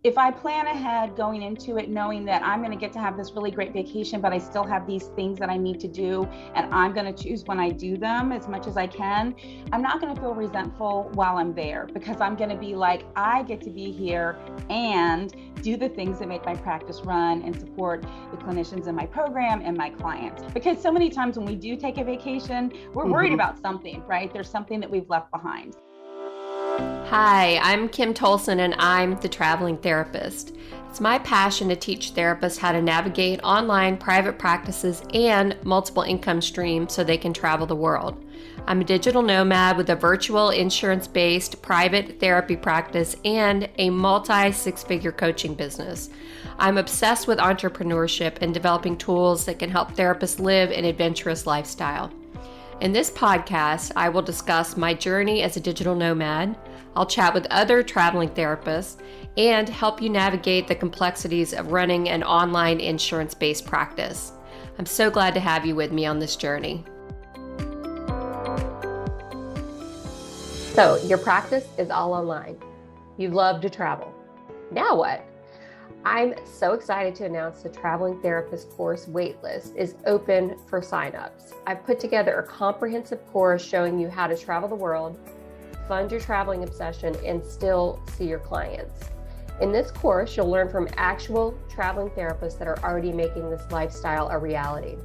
if I plan ahead going into it, knowing that I'm going to get to have this really great vacation, but I still have these things that I need to do, and I'm going to choose when I do them as much as I can, I'm not going to feel resentful while I'm there, because I'm going to be like, I get to be here and do the things that make my practice run and support the clinicians in my program and my clients. Because so many times when we do take a vacation, we're worried about something, right? There's something that we've left behind. Hi, I'm Kim Tolson and I'm the traveling therapist. It's my passion to teach therapists how to navigate online private practices and multiple income streams so they can travel the world. I'm a digital nomad with a virtual insurance-based private therapy practice and a multi-six-figure coaching business. I'm obsessed with entrepreneurship and developing tools that can help therapists live an adventurous lifestyle. In this podcast, I will discuss my journey as a digital nomad. I'll chat with other traveling therapists and help you navigate the complexities of running an online insurance-based practice. I'm so glad to have you with me on this journey. So, your practice is all online. You love to travel. Now what? I'm so excited to announce the Traveling Therapist course waitlist is open for signups. I've put together a comprehensive course showing you how to travel the world, fund your traveling obsession, and still see your clients. In this course, you'll learn from actual traveling therapists that are already making this lifestyle a reality.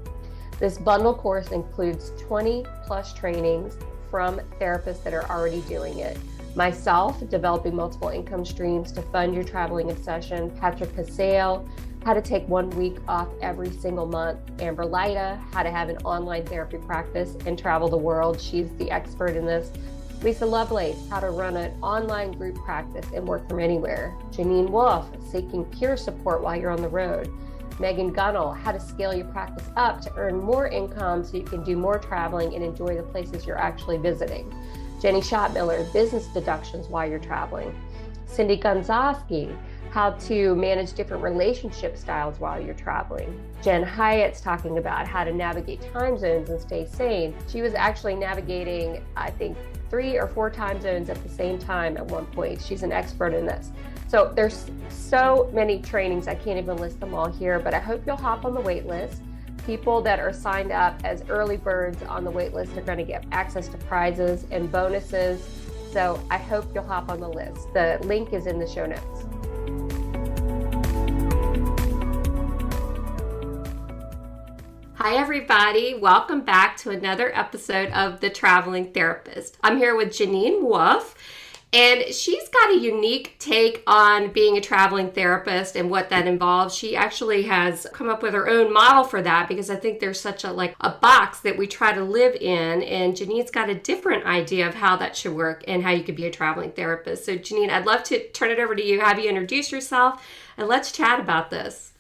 This bundle course includes 20 plus trainings from therapists that are already doing it. Myself, developing multiple income streams to fund your traveling obsession. Patrick Pasale, how to take 1 week off every single month. Amber Lyda, how to have an online therapy practice and travel the world. She's the expert in this. Lisa Lovelace, how to run an online group practice and work from anywhere. Jeanene Wolfe, seeking peer support while you're on the road. Megan Gunnell, how to scale your practice up to earn more income so you can do more traveling and enjoy the places you're actually visiting. Jenny Schottmiller, business deductions while you're traveling. Cindy Gonzowski, how to manage different relationship styles while you're traveling. Jen Hyatt's talking about how to navigate time zones and stay sane. She was actually navigating, I think, 3 or 4 time zones at the same time at one point. She's an expert in this. So there's so many trainings, I can't even list them all here, but I hope you'll hop on the wait list. People that are signed up as early birds on the wait list are going to get access to prizes and bonuses. So I hope you'll hop on the list. The link is in the show notes. Hi, everybody. Welcome back to another episode of The Traveling Therapist. I'm here with Jeanene Wolfe. And she's got a unique take on being a traveling therapist and what that involves. She actually has come up with her own model for that because I think there's such a box that we try to live in. And Jeanene's got a different idea of how that should work and how you could be a traveling therapist. So Jeanene, I'd love to turn it over to you, have you introduce yourself, and let's chat about this.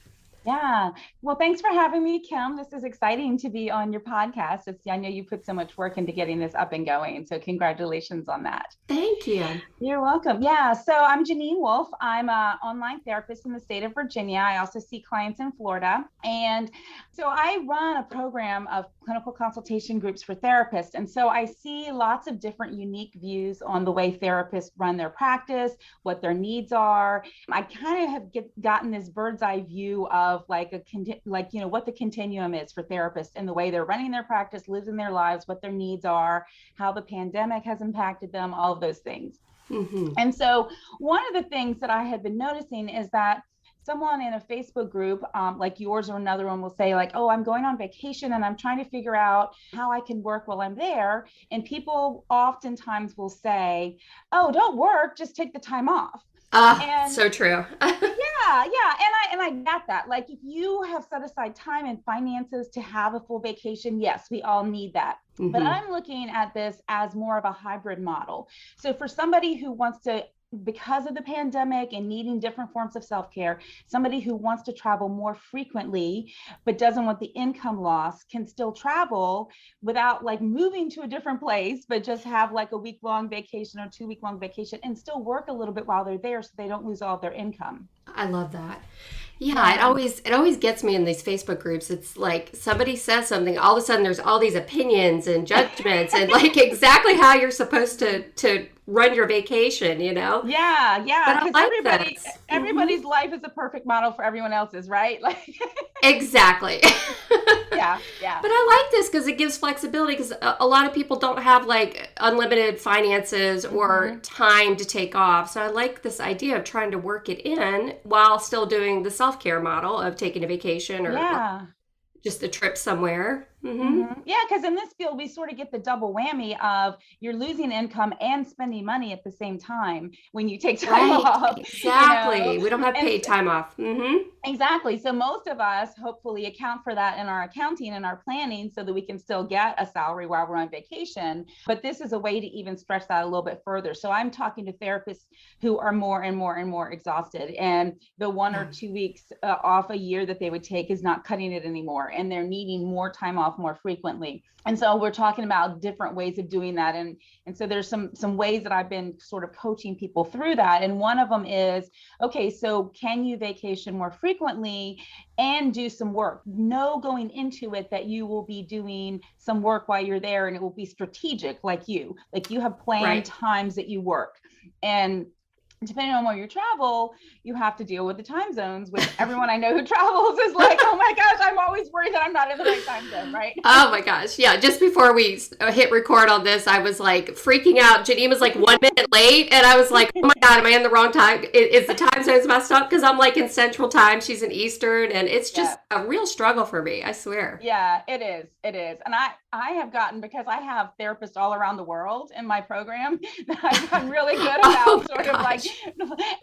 Yeah. Well, thanks for having me, Kim. This is exciting to be on your podcast. I know you put so much work into getting this up and going. So congratulations on that. Thank you. You're welcome. Yeah. So I'm Jeanene Wolfe. I'm an online therapist in the state of Virginia. I also see clients in Florida. And so I run a program of clinical consultation groups for therapists. And so I see lots of different unique views on the way therapists run their practice, what their needs are. I kind of have gotten this bird's eye view of what the continuum is for therapists and the way they're running their practice, living their lives, what their needs are, how the pandemic has impacted them, all of those things. Mm-hmm. And so one of the things that I had been noticing is that someone in a Facebook group like yours or another one will say oh, I'm going on vacation and I'm trying to figure out how I can work while I'm there. And people oftentimes will say, oh, don't work, just take the time off. So true. Yeah. And I get that. If you have set aside time and finances to have a full vacation, yes, we all need that. Mm-hmm. But I'm looking at this as more of a hybrid model. So for somebody who wants to, because of the pandemic and needing different forms of self-care, somebody who wants to travel more frequently but doesn't want the income loss can still travel without moving to a different place, but just have a week-long vacation or 2-week-long vacation and still work a little bit while they're there so they don't lose all of their income. I love that. Yeah, it always gets me in these Facebook groups. It's like somebody says something, all of a sudden there's all these opinions and judgments and exactly how you're supposed to run your vacation, you know? Yeah, But yeah, I because like this. everybody's life is a perfect model for everyone else's, right? Like, Exactly. yeah, yeah. But I like this because it gives flexibility because a lot of people don't have like unlimited finances or Hmm. time to take off. So I like this idea of trying to work it in while still doing the self care model of taking a vacation or Yeah. just a trip somewhere. Hmm. Yeah, because in this field, we sort of get the double whammy of you're losing income and spending money at the same time when you take time Right. off, you know? Exactly. We don't have And paid time off. Hmm. exactly. So most of us hopefully account for that in our accounting and our planning so that we can still get a salary while we're on vacation. But this is a way to even stretch that a little bit further. So I'm talking to therapists who are more and more and more exhausted. And the 1 or 2 weeks off a year that they would take is not cutting it anymore. And they're needing more time off more frequently. And so we're talking about different ways of doing that. And so there's some ways that I've been sort of coaching people through that. And one of them is, okay, so can you vacation more frequently and do some work? Know going into it that you will be doing some work while you're there and it will be strategic like you have planned Right. times that you work. And depending on where you travel, you have to deal with the time zones, which everyone I know who travels is like, oh my gosh, I'm always worried that I'm not in the right time zone, right? Oh my gosh. Yeah. Just before we hit record on this, I was like freaking out. Jeanene was like 1 minute late. And I was like, oh my God, am I in the wrong time? Is the time zones messed up? Because I'm like in Central Time. She's in Eastern. And it's Yeah. just a real struggle for me. I swear. Yeah, it is. It is. And I have gotten, because I have therapists all around the world in my program, that I've gotten really good Oh about my sort of like gosh.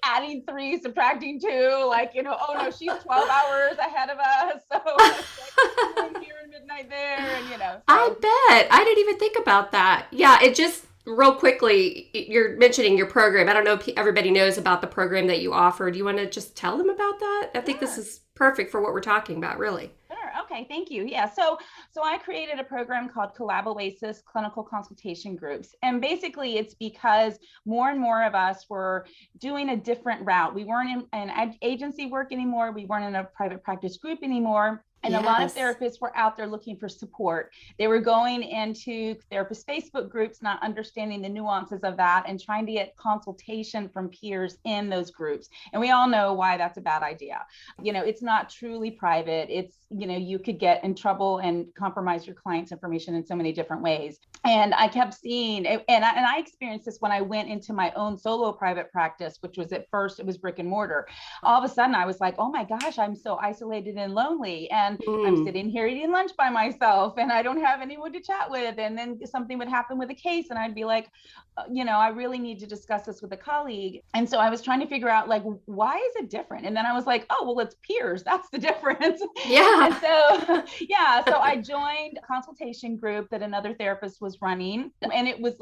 adding three, subtracting two, like, oh no, she's 12 hours ahead of us. So it's like noon here and midnight there. And, I so bet. I didn't even think about that. Yeah. It just real quickly, you're mentioning your program. I don't know if everybody knows about the program that you offer. Do you want to just tell them about that? I think this sure. is perfect for what we're talking about, really. Sure. Okay. Thank you. Yeah. So I created a program called Oasis Clinical Consultation Groups. And basically it's because more and more of us were doing a different route. We weren't in an agency work anymore. We weren't in a private practice group anymore. And a lot of Yes. therapists were out there looking for support. They were going into therapist Facebook groups, not understanding the nuances of that and trying to get consultation from peers in those groups. And we all know why that's a bad idea. It's not truly private. It's, you could get in trouble and compromise your client's information in so many different ways. And I kept seeing it, and I experienced this when I went into my own solo private practice, which was at first, it was brick and mortar. All of a sudden I was like, oh my gosh, I'm so isolated and lonely. And I'm Mm. sitting here eating lunch by myself and I don't have anyone to chat with. And then something would happen with a case and I'd be like, I really need to discuss this with a colleague. And so I was trying to figure out, like, why is it different? And then I was like, oh, well, it's peers. That's the difference. And Yeah. so, yeah, so I joined a consultation group that another therapist was running. And it was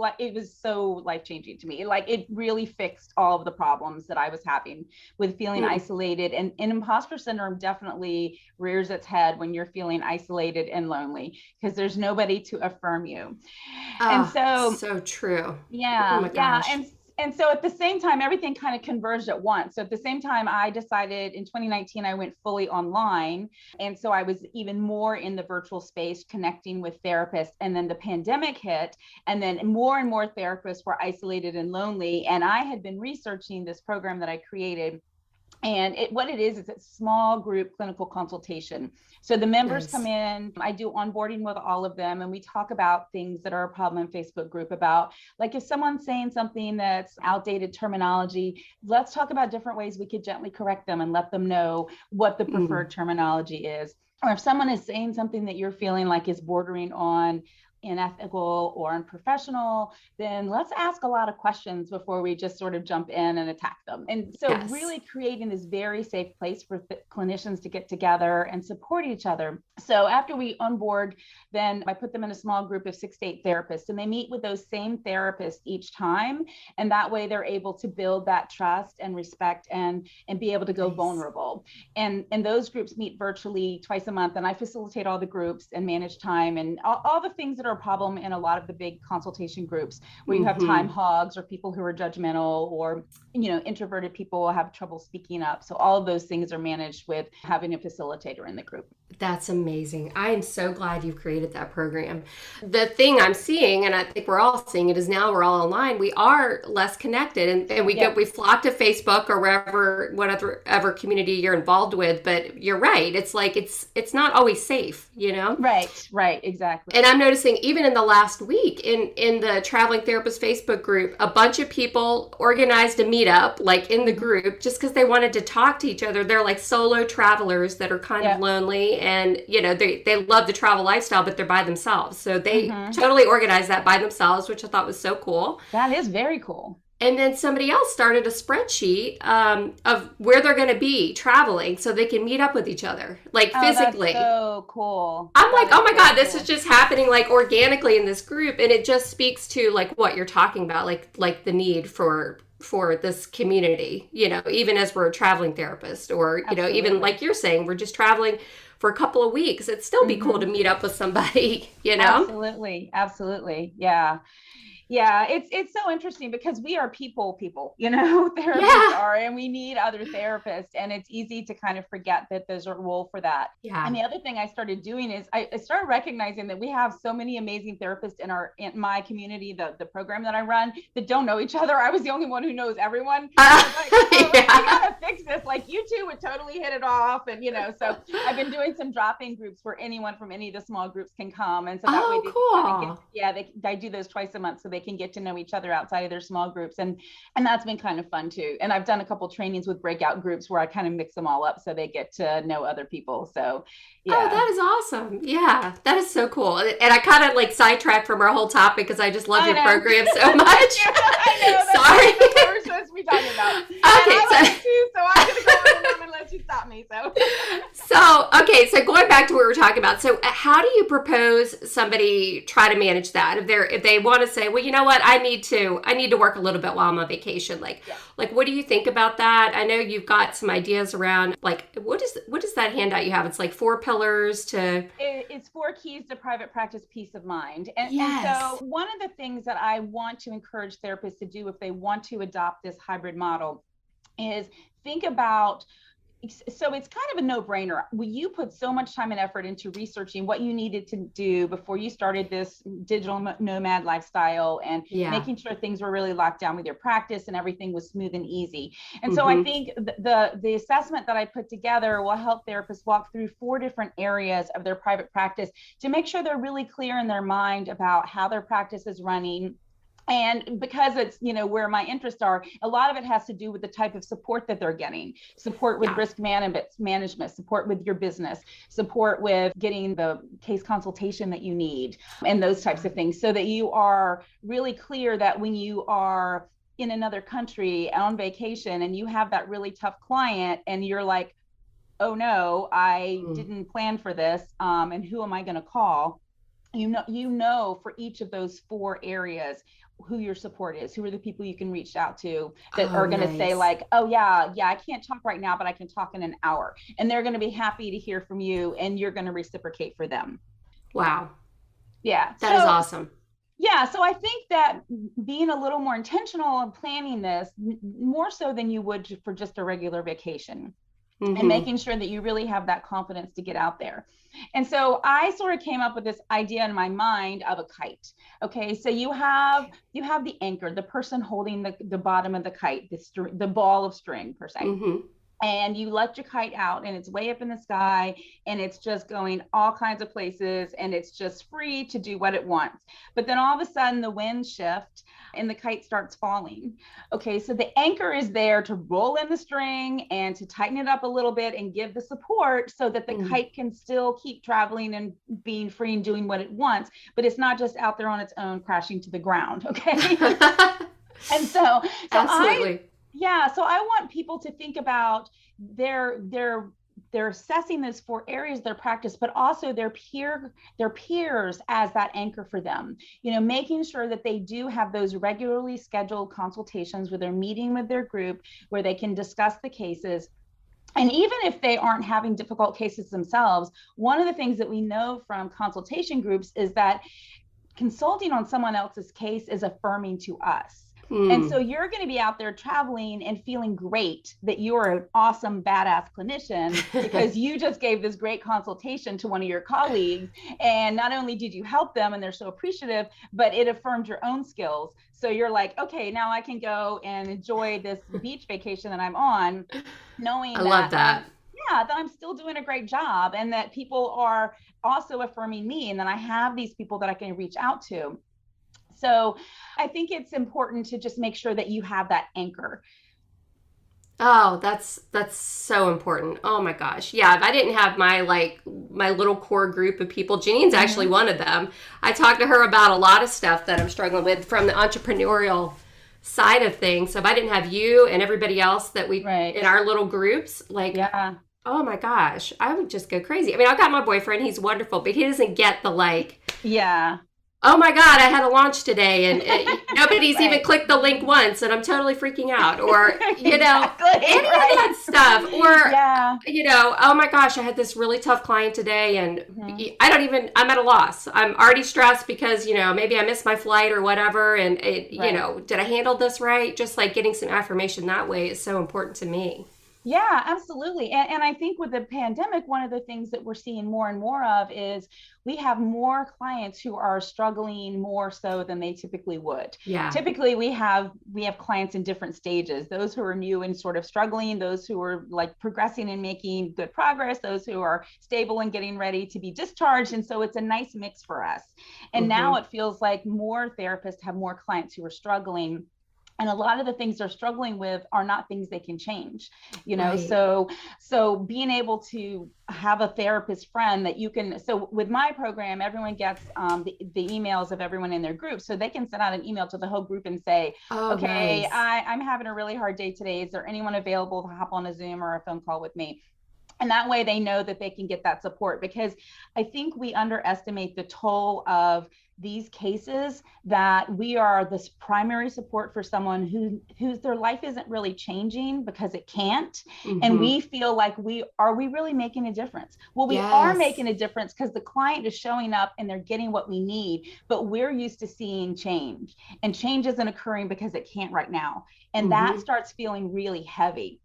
so life changing to me. Like, it really fixed all of the problems that I was having with feeling Mm. isolated. And imposter syndrome definitely rears its head when you're feeling isolated and lonely because there's nobody to affirm you. And Oh, so, so true. Oh yeah, my yeah. gosh. And so at the same time, everything kind of converged at once. So at the same time, I decided in 2019, I went fully online. And so I was even more in the virtual space connecting with therapists. And then the pandemic hit, and then more and more therapists were isolated and lonely. And I had been researching this program that I created. And what it is a small group clinical consultation. So the members come Nice. in, I do onboarding with all of them, and we talk about things that are a problem in Facebook group about, like, if someone's saying something that's outdated terminology, let's talk about different ways we could gently correct them and let them know what the Mm. preferred terminology is. Or if someone is saying something that you're feeling like is bordering on unethical or unprofessional, then let's ask a lot of questions before we just sort of jump in and attack them. And so Yes. really creating this very safe place for clinicians to get together and support each other. So after we onboard, then I put them in a small group of 6 to 8 therapists, and they meet with those same therapists each time. And that way they're able to build that trust and respect and be able to go Nice. vulnerable. And those groups meet virtually twice a month, and I facilitate all the groups and manage time and all the things that are a problem in a lot of the big consultation groups where you have time Hmm. hogs or people who are judgmental, or introverted people have trouble speaking up. So all of those things are managed with having a facilitator in the group. That's amazing. I am so glad you've created that program. The thing I'm seeing, and I think we're all seeing it, is now we're all online. We are less connected, and we flock to Facebook or whatever community you're involved with. But you're right. It's like it's not always safe, you know? Right, exactly. And I'm noticing even in the last week in the traveling therapist Facebook group, a bunch of people organized a meetup like in the group just because they wanted to talk to each other. They're like solo travelers that are kind of lonely, and they love the travel lifestyle, but they're by themselves. So they totally organized that by themselves, which I thought was so cool. That is very cool. And then somebody else started a spreadsheet of where they're going to be traveling so they can meet up with each other, like physically. That's so cool. I'm like, oh my God, this is just happening like organically in this group. And it just speaks to like what you're talking about, like the need for this community, even as we're a traveling therapist, or, even like you're saying, we're just traveling for a couple of weeks. It'd still be cool to meet up with somebody, Absolutely. Yeah. Yeah, it's so interesting because we are people, therapists are, and we need other therapists. And it's easy to kind of forget that there's a role for that. Yeah. And the other thing I started doing is I started recognizing that we have so many amazing therapists in my community, the program that I run, that don't know each other. I was the only one who knows everyone. I gotta fix this. Like, you two would totally hit it off. And, so I've been doing some drop-in groups where anyone from any of the small groups can come. And so that way I do those twice a month so they can get to know each other outside of their small groups. And that's been kind of fun too. And I've done a couple trainings with breakout groups where I kind of mix them all up so they get to know other people. So yeah. Oh, that is awesome. Yeah, that is so cool. And I kind of like sidetracked from our whole topic because I just love your program so much. I know. Sorry. That's what we're supposed to be talking about. Okay. So I'm going to go on unless you stop me. So going back to what we were talking about. So how do you propose somebody try to manage that? If they want to say, well, you know what, I need to work a little bit while I'm on vacation. Like what do you think about that? I know you've got some ideas around, like, what is that handout you have? It's like 4 pillars to... It's 4 keys to private practice peace of mind. And so one of the things that I want to encourage therapists to do if they want to adopt this hybrid model is think about... So it's kind of a no-brainer. You put so much time and effort into researching what you needed to do before you started this digital nomad lifestyle and making sure things were really locked down with your practice and everything was smooth and easy. And so I think the assessment that I put together will help therapists walk through 4 different areas of their private practice to make sure they're really clear in their mind about how their practice is running. And because it's, where my interests are, a lot of it has to do with the type of support that they're getting, support with risk management, support with your business, support with getting the case consultation that you need, and those types of things, so that you are really clear that when you are in another country on vacation and you have that really tough client and you're like, oh no, I didn't plan for this, and who am I going to call? For each of those 4 areas, who your support is, who are the people you can reach out to that are going to say like, oh yeah, I can't talk right now, but I can talk in an hour. And they're going to be happy to hear from you, and you're going to reciprocate for them. Wow. Yeah. That is awesome. Yeah. So I think that being a little more intentional in planning this, more so than you would for just a regular vacation. And making sure that you really have that confidence to get out there. And so I sort of came up with this idea in my mind of a kite. Okay, so you have the anchor, the person holding the bottom of the kite, the ball of string per se. And you let your kite out and it's way up in the sky and it's just going all kinds of places and it's just free to do what it wants. But then all of a sudden the winds shift and the kite starts falling. Okay, so the anchor is there to roll in the string and to tighten it up a little bit and give the support so that the kite can still keep traveling and being free and doing what it wants, but it's not just out there on its own crashing to the ground. Okay. And so absolutely. So I want people to think about they're assessing those 4 areas of their practice, but also their peers as that anchor for them. Making sure that they do have those regularly scheduled consultations where they're meeting with their group, where they can discuss the cases. And even if they aren't having difficult cases themselves, one of the things that we know from consultation groups is that consulting on someone else's case is affirming to us. And so you're going to be out there traveling and feeling great that you're an awesome, badass clinician because you just gave this great consultation to one of your colleagues. And not only did you help them and they're so appreciative, but it affirmed your own skills. So you're like, okay, now I can go and enjoy this beach vacation that I'm on, knowing I love that. Yeah, that I'm still doing a great job and that people are also affirming me. And then I have these people that I can reach out to. So I think it's important to just make sure that you have that anchor. Oh, that's so important. Oh my gosh. Yeah, if I didn't have my little core group of people, Jeanene's actually one of them. I talked to her about a lot of stuff that I'm struggling with from the entrepreneurial side of things. So if I didn't have you and everybody else that we in our little groups, oh my gosh, I would just go crazy. I mean, I've got my boyfriend, he's wonderful, but he doesn't get the oh my God, I had a launch today and nobody's even clicked the link once and I'm totally freaking out. Or, any of that stuff. Or, oh my gosh, I had this really tough client today and I'm at a loss. I'm already stressed because, maybe I missed my flight or whatever. And, did I handle this right? Just like getting some affirmation that way is so important to me. Yeah, absolutely. And I think with the pandemic, one of the things that we're seeing more and more of is we have more clients who are struggling more so than they typically would. Yeah. Typically we have clients in different stages, those who are new and sort of struggling, those who are like progressing and making good progress, those who are stable and getting ready to be discharged. And so it's a nice mix for us. And now it feels like more therapists have more clients who are struggling. And a lot of the things they're struggling with are not things they can change, Right. So being able to have a therapist friend that you can, so with my program, everyone gets the emails of everyone in their group. So they can send out an email to the whole group and say, okay, nice. I'm having a really hard day today. Is there anyone available to hop on a Zoom or a phone call with me? And that way they know that they can get that support, because I think we underestimate the toll of these cases, that we are this primary support for someone whose their life isn't really changing because it can't. And we feel like are we really making a difference? Well, we are making a difference because the client is showing up and they're getting what we need, but we're used to seeing change, and change isn't occurring because it can't right now. And that starts feeling really heavy.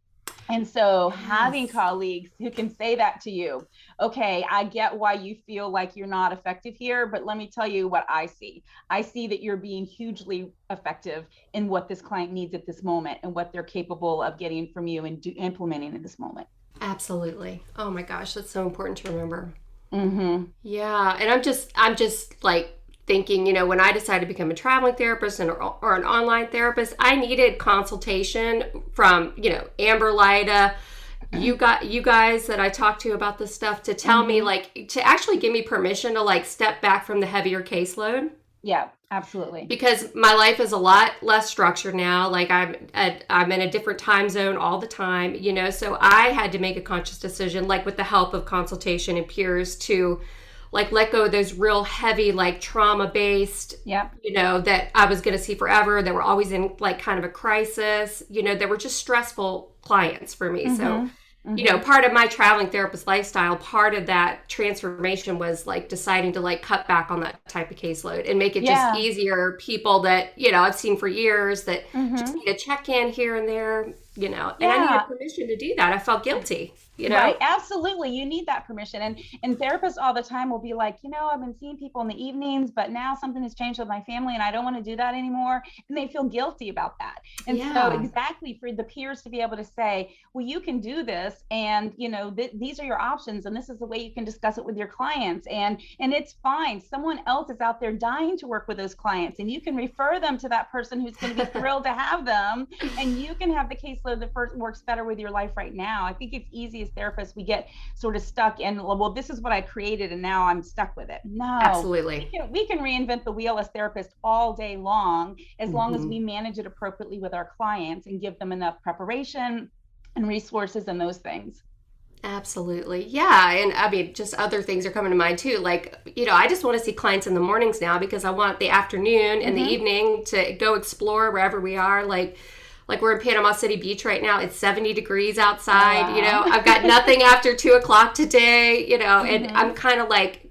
And so having colleagues who can say that to you, okay, I get why you feel like you're not effective here, but let me tell you what I see. I see that you're being hugely effective in what this client needs at this moment and what they're capable of getting from you and implementing in this moment. Absolutely. Oh my gosh, that's so important to remember. Yeah. And I'm just like thinking, when I decided to become a traveling therapist or an online therapist, I needed consultation from, Amber, Lyda, you guys that I talked to about this stuff, to tell me, to actually give me permission to step back from the heavier caseload. Yeah, absolutely. Because my life is a lot less structured now. I'm in a different time zone all the time, so I had to make a conscious decision, with the help of consultation and peers, to let go of those real heavy, trauma-based, that I was going to see forever, that were always in kind of a crisis, that were just stressful clients for me. So, part of my traveling therapist lifestyle, part of that transformation was deciding to cut back on that type of caseload and make it just easier. People that, I've seen for years that just need a check-in here and there, and I needed permission to do that. I felt guilty. Right. Absolutely. You need that permission. And therapists all the time will be like, I've been seeing people in the evenings, but now something has changed with my family and I don't want to do that anymore. And they feel guilty about that. And so exactly, for the peers to be able to say, well, you can do this, and, these are your options, and this is the way you can discuss it with your clients. And it's fine. Someone else is out there dying to work with those clients, and you can refer them to that person who's going to be thrilled to have them. And you can have the caseload that first works better with your life right now. I think it's easy as therapists, we get sort of stuck in, well, this is what I created and now I'm stuck with it. No, absolutely. We can reinvent the wheel as therapists all day long, as long as we manage it appropriately with our clients and give them enough preparation and resources and those things. Absolutely. Yeah. And I mean, just other things are coming to mind too. I just want to see clients in the mornings now, because I want the afternoon and the evening to go explore wherever we are. We're in Panama City Beach right now. It's 70 degrees outside. Wow. I've got nothing after 2:00 today, and I'm kind of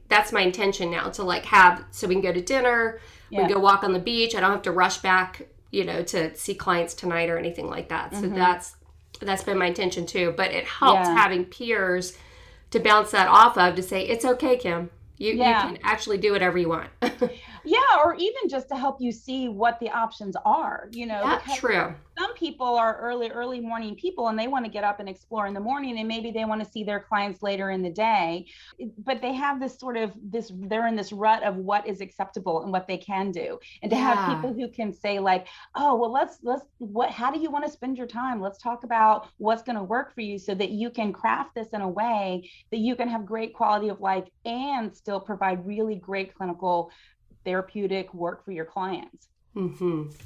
that's my intention now, to have, so we can go to dinner, we can go walk on the beach. I don't have to rush back, to see clients tonight or anything like that. So that's been my intention too. But it helps having peers to bounce that off of, to say, it's okay, Kim. You can actually do whatever you want. Yeah, or even just to help you see what the options are, That's true. Some people are early morning people, and they want to get up and explore in the morning, and maybe they want to see their clients later in the day, but they have they're in this rut of what is acceptable and what they can do. And to have people who can say like, oh, well, how do you want to spend your time? Let's talk about what's going to work for you so that you can craft this in a way that you can have great quality of life and still provide really great clinical therapeutic work for your clients.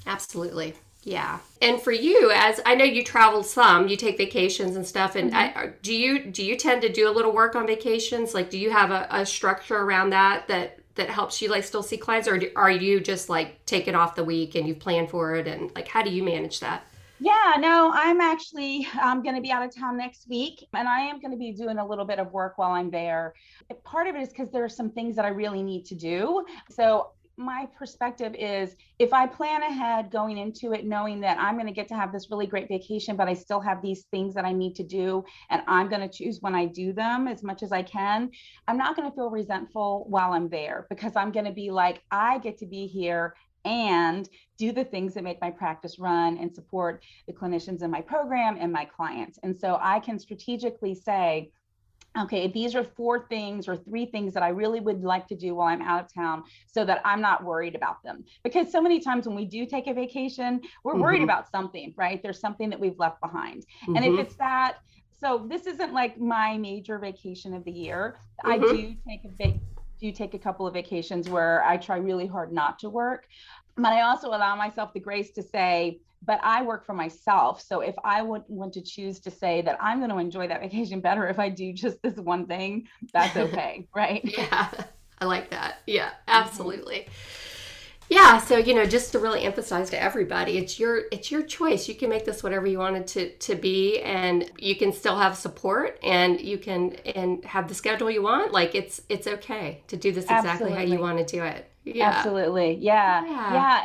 Absolutely. Yeah. And for you, as I know you travel some, you take vacations and stuff. And do you tend to do a little work on vacations? Like, do you have a structure around that helps you like still see clients, or are you just like take it off the week and you've planned for it? And like, how do you manage that? Yeah, no, I'm going to be out of town next week, and I am going to be doing a little bit of work while I'm there. Part of it is because there are some things that I really need to do. So my perspective is, if I plan ahead going into it, knowing that I'm going to get to have this really great vacation, but I still have these things that I need to do, and I'm going to choose when I do them as much as I can, I'm not going to feel resentful while I'm there, because I'm going to be like, I get to be here and do the things that make my practice run and support the clinicians in my program and my clients. And so I can strategically say, okay, these are 4 things or 3 things that I really would like to do while I'm out of town, so that I'm not worried about them. Because so many times when we do take a vacation, we're worried about something, right? There's something that we've left behind. And if it's that, so this isn't like my major vacation of the year. I do take a couple of vacations where I try really hard not to work, but I also allow myself the grace to say, but I work for myself. So if I would want to choose to say that I'm going to enjoy that vacation better if I do just this one thing, that's okay, right? Yeah, I like that. Yeah, absolutely. Yeah, so just to really emphasize to everybody, it's your choice. You can make this whatever you want it to be, and you can still have support, and you can have the schedule you want. Like it's okay to do this exactly how you want to do it. Yeah. Absolutely. Yeah.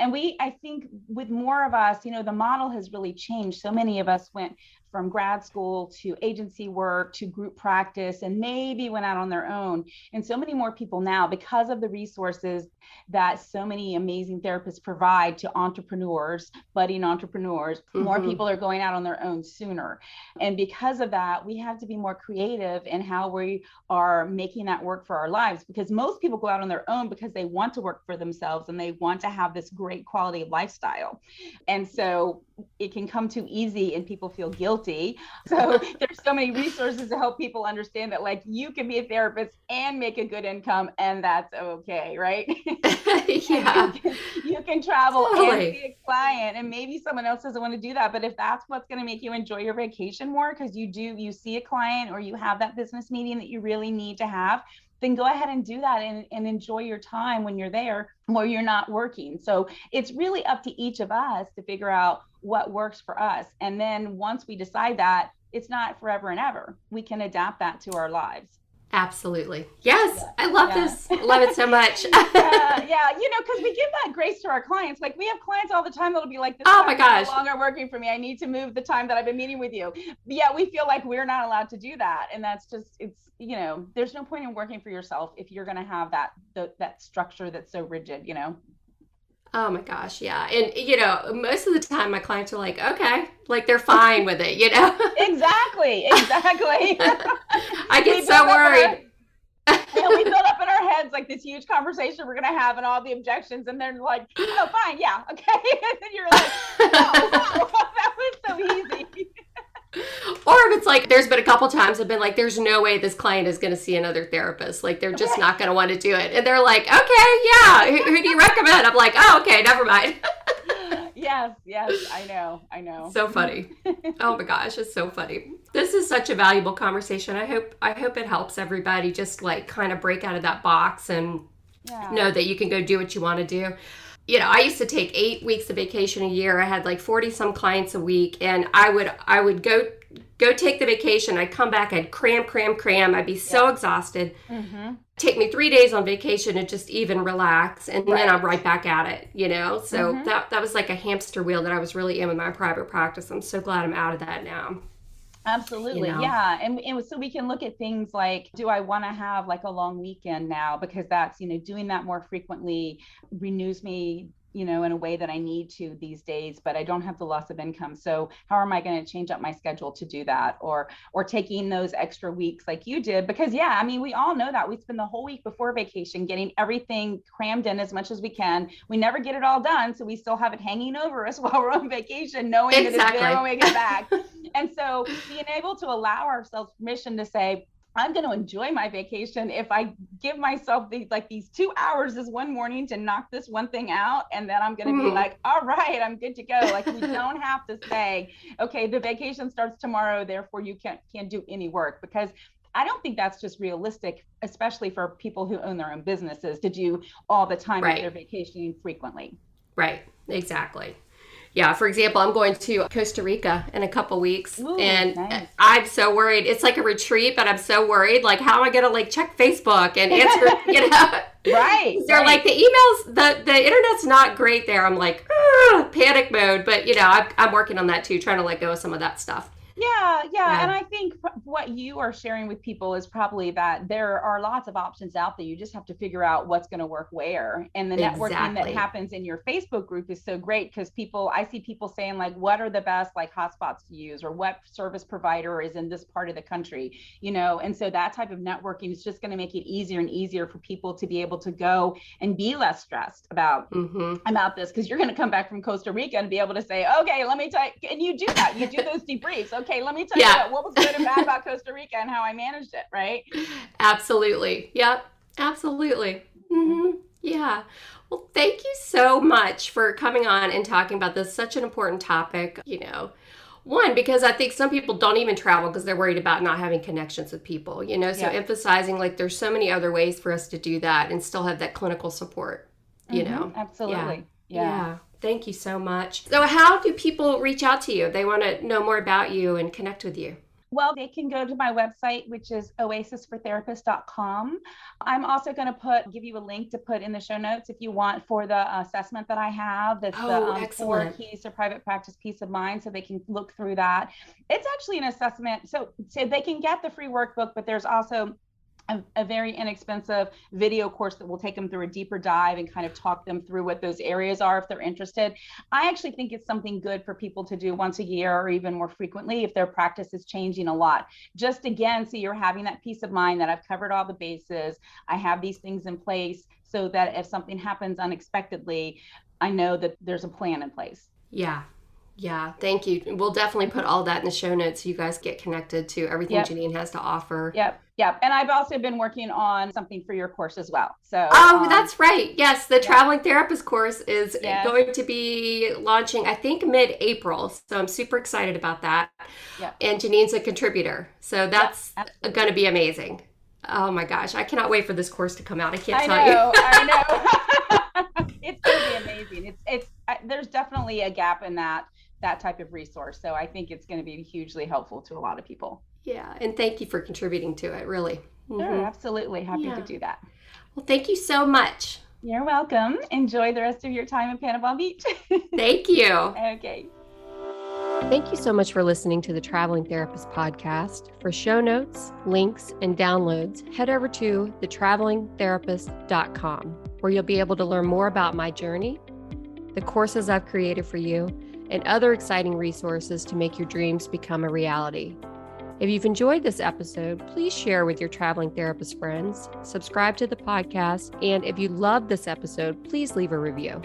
And I think with more of us, the model has really changed. So many of us went from grad school to agency work to group practice, and maybe went out on their own. And so many more people now, because of the resources that so many amazing therapists provide to entrepreneurs, budding entrepreneurs, more people are going out on their own sooner. And because of that, we have to be more creative in how we are making that work for our lives, because most people go out on their own because they want to work for themselves and they want to have this great quality of lifestyle. And so it can come too easy and people feel guilty. So there's so many resources to help people understand that, like, you can be a therapist and make a good income, and that's okay, right? Yeah. You can travel and be a client, and maybe someone else doesn't want to do that. But if that's what's going to make you enjoy your vacation more, because you see a client or you have that business meeting that you really need to have, then go ahead and do that and enjoy your time when you're there where you're not working. So it's really up to each of us to figure out what works for us. And then once we decide that, it's not forever and ever. We can adapt that to our lives. Absolutely. Yes. Yeah. I love this. I love it so much. Yeah. Because we give that grace to our clients. Like, we have clients all the time that'll be like, this oh my gosh, no longer working for me. I need to move the time that I've been meeting with you. But yeah, we feel like we're not allowed to do that. And that's just, there's no point in working for yourself if you're going to have that structure that's so rigid, Oh my gosh, yeah. And, most of the time my clients are like, okay, like they're fine with it, Exactly. I get so worried. We build up in our heads like this huge conversation we're going to have and all the objections, and they're like, oh, fine, yeah, okay. And then you're like, wow, that was so easy. Or if it's like, there's been a couple times I've been like, there's no way this client is going to see another therapist. Like, they're just not going to want to do it. And they're like, okay, yeah, who do you recommend? I'm like, oh, okay, never mind. Yes, I know. So funny. Oh my gosh, it's so funny. This is such a valuable conversation. I hope it helps everybody just like kind of break out of that box and know that you can go do what you want to do. I used to take 8 weeks of vacation a year. I had like 40 some clients a week, and I would go go take the vacation. I'd come back, I'd cram. I'd be so exhausted. Mm-hmm. Take me 3 days on vacation to just even relax. And then I'm right back at it, So that was like a hamster wheel that I was really in with my private practice. I'm so glad I'm out of that now. Absolutely. Yeah. And so we can look at things like, do I want to have like a long weekend now? Because that's, doing that more frequently renews me, in a way that I need to these days, but I don't have the loss of income. So how am I going to change up my schedule to do that? Or taking those extra weeks like you did? Because we all know that we spend the whole week before vacation getting everything crammed in as much as we can. We never get it all done. So we still have it hanging over us while we're on vacation, knowing that it's there when we get back. And so being able to allow ourselves permission to say, I'm going to enjoy my vacation if I give myself these 2 hours this one morning to knock this one thing out. And then I'm going to be like, all right, I'm good to go. Like, we don't have to say, okay, the vacation starts tomorrow, therefore you can't do any work, because I don't think that's just realistic, especially for people who own their own businesses, to do all the time if they're vacationing frequently. Right. Exactly. Yeah, for example, I'm going to Costa Rica in a couple weeks. Ooh, and nice. I'm so worried. It's like a retreat, but I'm so worried. Like, how am I going to check Facebook and answer, Right. They're like, the emails, the internet's not great there. I'm like, panic mode. But, I'm working on that too, trying to let go of some of that stuff. Yeah. And I think what you are sharing with people is probably that there are lots of options out there. You just have to figure out what's going to work where. And the networking that happens in your Facebook group is so great, because I see people saying like, what are the best hotspots to use, or what service provider is in this part of the country, and so that type of networking is just going to make it easier and easier for people to be able to go and be less stressed about this, because you're going to come back from Costa Rica and be able to say, okay, let me tell you, and you do that, you do those debriefs. Okay, let me tell you what was good and bad about Costa Rica and how I managed it, right? Absolutely. Yep. Absolutely. Mm-hmm. Yeah. Well, thank you so much for coming on and talking about this. Such an important topic, One, because I think some people don't even travel because they're worried about not having connections with people, so emphasizing there's so many other ways for us to do that and still have that clinical support, Absolutely. Yeah. Thank you so much. So how do people reach out to you? They want to know more about you and connect with you. Well, they can go to my website, which is oasisfortherapists.com. I'm also going to give you a link to put in the show notes if you want, for the assessment that I have. That's the 4 keys to private practice peace of mind, so they can look through that. It's actually an assessment, so they can get the free workbook, but there's also a very inexpensive video course that will take them through a deeper dive and kind of talk them through what those areas are if they're interested. I actually think it's something good for people to do once a year or even more frequently if their practice is changing a lot. Just again, so you're having that peace of mind that I've covered all the bases. I have these things in place so that if something happens unexpectedly, I know that there's a plan in place. Yeah, thank you. We'll definitely put all that in the show notes so you guys get connected to everything Jeanene has to offer. Yep. And I've also been working on something for your course as well. So that's right. Yes, the traveling therapist course is going to be launching, I think, mid-April. So I'm super excited about that. Yep. And Jeanene's a contributor. So that's going to be amazing. Oh my gosh, I cannot wait for this course to come out. I can't tell you. I know. It's going to be amazing. There's definitely a gap in that type of resource. So I think it's going to be hugely helpful to a lot of people. Yeah. And thank you for contributing to it, really. Sure, absolutely. Happy to do that. Well, thank you so much. You're welcome. Enjoy the rest of your time in Panama Beach. Thank you. Okay. Thank you so much for listening to the Traveling Therapist podcast. For show notes, links, and downloads, head over to thetravelingtherapist.com, where you'll be able to learn more about my journey, the courses I've created for you, and other exciting resources to make your dreams become a reality. If you've enjoyed this episode, please share with your traveling therapist friends, subscribe to the podcast, and if you loved this episode, please leave a review.